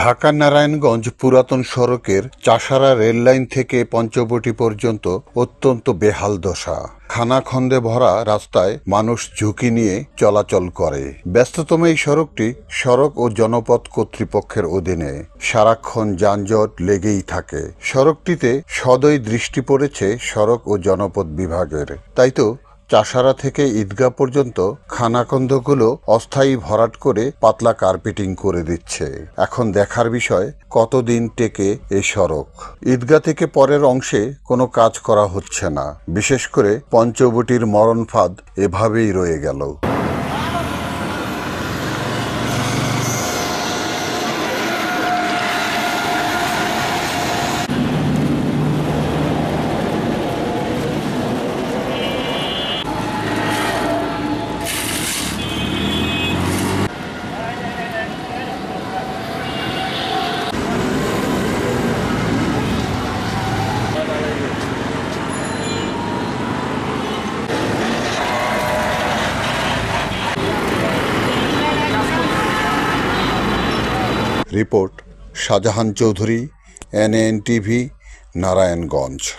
ঢাকা নারায়ণগঞ্জ পুরাতন সড়কের চাষারা রেললাইন থেকে পঞ্চবটি পর্যন্ত অত্যন্ত বেহাল দশা। খানাখন্দে ভরা রাস্তায় মানুষ ঝুঁকি নিয়ে চলাচল করে। ব্যস্ততম এই সড়কটি সড়ক ও জনপথ কর্তৃপক্ষের অধীনে। সারাক্ষণ যানজট লেগেই থাকে। সড়কটিতে সদয় দৃষ্টি পড়েছে সড়ক ও জনপথ বিভাগের। তাই তো চাষারা থেকে ঈদগাহ পর্যন্ত খানাখন্দগুলো অস্থায়ী ভরাট করে পাতলা কার্পেটিং করে দিচ্ছে। এখন দেখার বিষয় কতদিন টেকে এই সড়ক। ঈদগাহ থেকে পরের অংশে কোনো কাজ করা হচ্ছে না। বিশেষ করে পঞ্চবটির মরণ ফাঁদ এভাবেই রয়ে গেল। Report Shahjahan Chowdhury, NNTV, Narayanganj.